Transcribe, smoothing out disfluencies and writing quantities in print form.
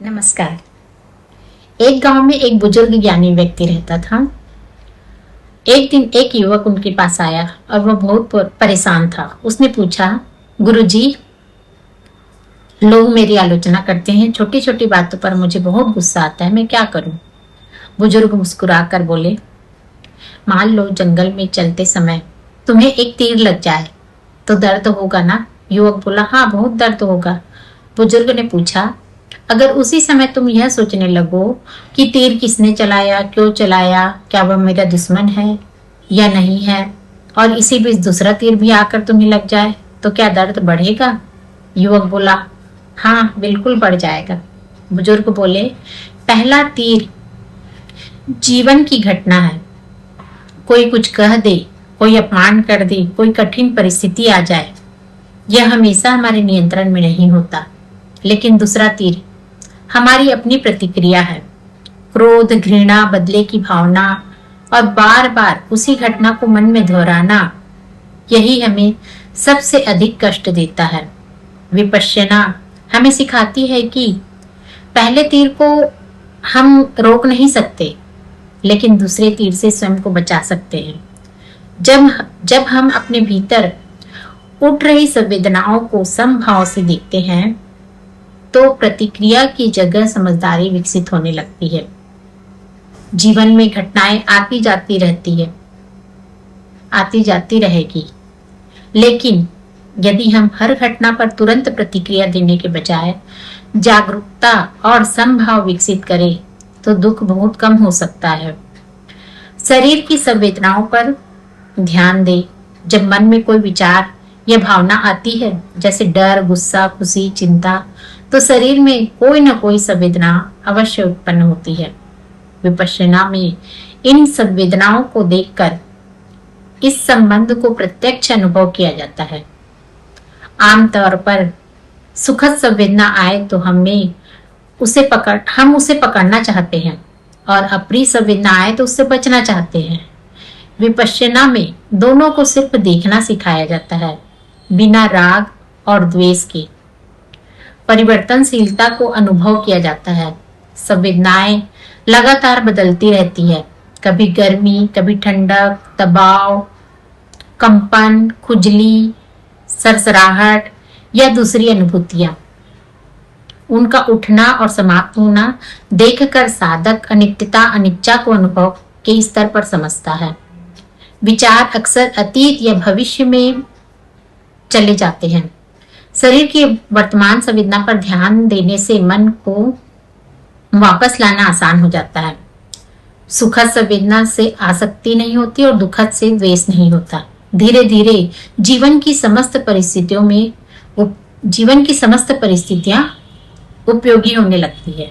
नमस्कार। एक गांव में एक बुजुर्ग ज्ञानी व्यक्ति रहता था। एक दिन एक युवक उनके पास आया और वह बहुत परेशान था। उसने पूछा, गुरुजी, लोग मेरी आलोचना करते हैं, छोटी छोटी बातों पर मुझे बहुत गुस्सा आता है, मैं क्या करूं? बुजुर्ग मुस्कुराकर बोले, मान लो जंगल में चलते समय तुम्हें एक तीर लग जाए तो दर्द होगा ना? युवक बोला, हाँ, बहुत दर्द होगा। बुजुर्ग ने पूछा, अगर उसी समय तुम यह सोचने लगो कि तीर किसने चलाया, क्यों चलाया, क्या वह मेरा दुश्मन है या नहीं है, और इसी बीच दूसरा तीर भी आकर तुम्हें लग जाए, तो क्या दर्द बढ़ेगा? युवक बोला, हाँ, बिल्कुल बढ़ जाएगा। बुजुर्ग बोले, पहला तीर जीवन की घटना है। कोई कुछ कह दे, कोई अपमान कर दे, कोई कठिन परिस्थिति आ जाए, यह हमेशा हमारे नियंत्रण में नहीं होता। लेकिन दूसरा तीर हमारी अपनी प्रतिक्रिया है। क्रोध, घृणा, बदले की भावना और बार बार उसी घटना को मन में दोहराना, यही हमें सबसे अधिक कष्ट देता है। विपश्यना हमें सिखाती है कि पहले तीर को हम रोक नहीं सकते, लेकिन दूसरे तीर से स्वयं को बचा सकते हैं। जब हम अपने भीतर उठ रही संवेदनाओं को समभाव से देखते हैं, तो प्रतिक्रिया की जगह समझदारी विकसित होने लगती है। जीवन में घटनाएं आती जाती रहती है, आती जाती रहेगी, लेकिन यदि हम हर घटना पर तुरंत प्रतिक्रिया देने के बजाय जागरूकता और समभाव विकसित करें, तो दुख बहुत कम हो सकता है। शरीर की संवेदनाओं पर ध्यान दें। जब मन में कोई विचार या भावना आती है, जैसे डर, गुस्सा, खुशी, चिंता, तो शरीर में कोई न कोई संवेदना अवश्य उत्पन्न होती है। विपश्यना में इन संवेदनाओं को देखकर इस संबंध को प्रत्यक्ष अनुभव किया जाता है। आमतौर पर सुखद संवेदना आए तो हम उसे पकड़ना चाहते हैं, और अप्रिय संवेदना आए तो उससे बचना चाहते हैं। विपश्यना में दोनों को सिर्फ देखना सिखाया जाता है, बिना राग और द्वेष के। परिवर्तनशीलता को अनुभव किया जाता है। संवेदनाएं लगातार बदलती रहती है, कभी गर्मी, कभी ठंडक, दबाव, कंपन, खुजली, सरसराहट या दूसरी अनुभूतियां। उनका उठना और समाप्त होना देखकर साधक अनित्यता, अनिच्छा को अनुभव के स्तर पर समझता है। विचार अक्सर अतीत या भविष्य में चले जाते हैं। शरीर की वर्तमान संवेदना पर ध्यान देने से मन को वापस लाना आसान हो जाता है। सुखद संवेदना से आसक्ति नहीं होती और दुखद से द्वेष नहीं होता। धीरे धीरे जीवन की समस्त परिस्थितियां उपयोगी होने लगती है।